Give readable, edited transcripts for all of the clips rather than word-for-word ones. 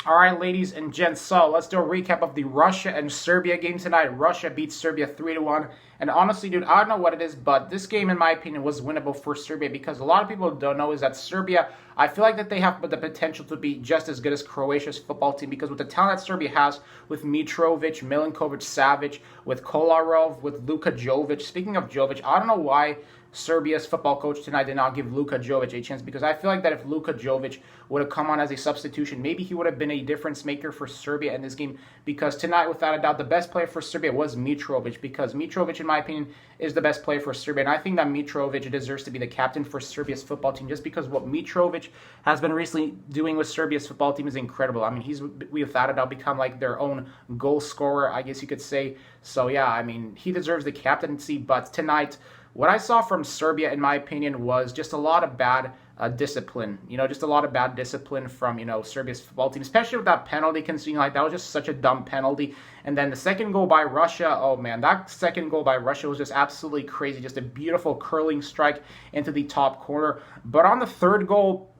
All right, ladies and gents, so let's do a recap of the Russia and Serbia game tonight. Russia beat Serbia 3-1. And honestly, dude, I don't know what it is, but this game, in my opinion, was winnable for Serbia because a lot of people don't know is that Serbia, I feel like that they have the potential to be just as good as Croatia's football team because with the talent that Serbia has with Mitrovic, Milinkovic-Savic, with Kolarov, with Luka Jovic. Speaking of Jovic, I don't know why Serbia's football coach tonight did not give Luka Jovic a chance because I feel like that if Luka Jovic would have come on as a substitution, maybe he would have been a difference maker for Serbia in this game because tonight, without a doubt, the best player for Serbia was Mitrovic because Mitrovic, in my opinion, is the best player for Serbia. And I think that Mitrovic deserves to be the captain for Serbia's football team just because what Mitrovic has been recently doing with Serbia's football team is incredible. I mean, he's without a doubt become like their own goal scorer, I guess you could say. So, yeah, I mean, he deserves the captaincy, but tonight, what I saw from Serbia, in my opinion, was just a lot of bad discipline. Just a lot of bad discipline from, Serbia's football team, especially with that penalty conceding. Like, that was just such a dumb penalty. And then the second goal by Russia, oh, man, that second goal by Russia was just absolutely crazy. Just a beautiful curling strike into the top corner. But on the third goal,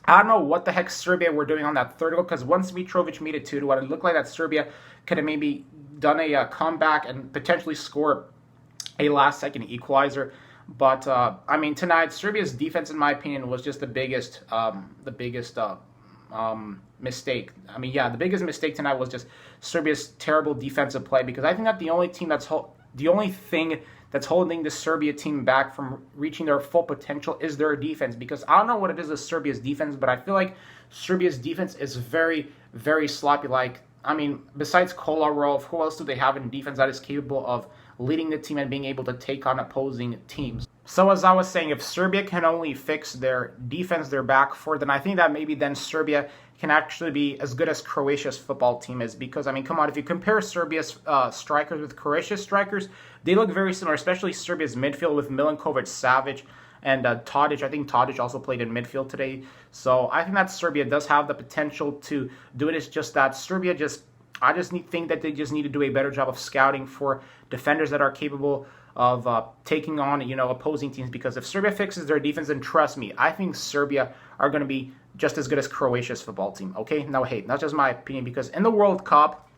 I don't know what the heck Serbia were doing on that third goal because once Mitrovic made it 2-1, it looked like that Serbia could have maybe done a comeback and potentially score a last-second equalizer. But, I mean, tonight, Serbia's defense, in my opinion, was just the biggest mistake. I mean, yeah, the biggest mistake tonight was just Serbia's terrible defensive play because I think that the only thing that's holding the Serbia team back from reaching their full potential is their defense because I don't know what it is with Serbia's defense, but I feel like Serbia's defense is very, very sloppy. Like, I mean, besides Kolarov, who else do they have in defense that is capable of leading the team and being able to take on opposing teams? So as I was saying, if Serbia can only fix their defense, their back four, then I think that maybe then Serbia can actually be as good as Croatia's football team is. Because, I mean, come on, if you compare Serbia's strikers with Croatia's strikers, they look very similar, especially Serbia's midfield with Milinkovic-Savic and Tadic. I think Tadic also played in midfield today. So I think that Serbia does have the potential to do it. It's just that Serbia think that they just need to do a better job of scouting for defenders that are capable of taking on, opposing teams. Because if Serbia fixes their defense, then trust me, I think Serbia are going to be just as good as Croatia's football team. Okay, now hey, that's just my opinion because in the World Cup,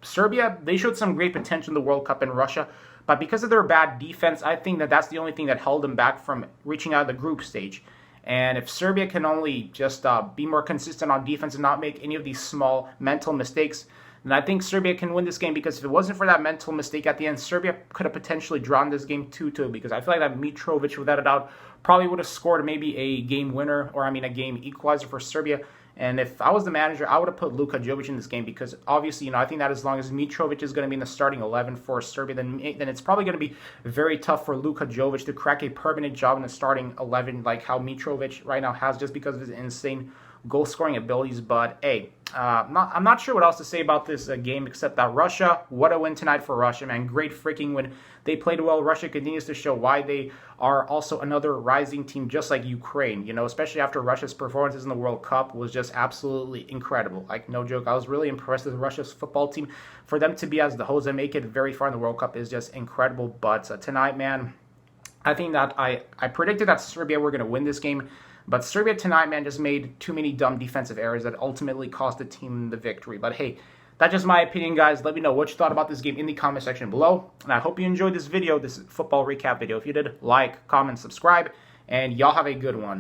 Serbia, they showed some great potential in the World Cup in Russia, but because of their bad defense, I think that that's the only thing that held them back from reaching out of the group stage. And if Serbia can only just be more consistent on defense and not make any of these small mental mistakes, then I think Serbia can win this game because if it wasn't for that mental mistake at the end, Serbia could have potentially drawn this game 2-2 because I feel like that Mitrovic, without a doubt, probably would have scored maybe a game winner or, a game equalizer for Serbia. And if I was the manager, I would have put Luka Jovic in this game because obviously, I think that as long as Mitrovic is going to be in the starting 11 for Serbia, then it's probably going to be very tough for Luka Jovic to crack a permanent job in the starting 11 like how Mitrovic right now has just because of his insane goal-scoring abilities. But, hey, I'm not sure what else to say about this game except that Russia, what a win tonight for Russia, man. Great freaking win. They played well. Russia continues to show why they are also another rising team just like Ukraine, especially after Russia's performances in the World Cup was just absolutely incredible. Like, no joke. I was really impressed with Russia's football team. For them to be as the hosts and make it very far in the World Cup is just incredible. But tonight, man, I think that I predicted that Serbia were going to win this game. But Serbia tonight, man, just made too many dumb defensive errors that ultimately cost the team the victory. But hey, that's just my opinion, guys. Let me know what you thought about this game in the comment section below. And I hope you enjoyed this video, this football recap video. If you did, like, comment, subscribe, and y'all have a good one.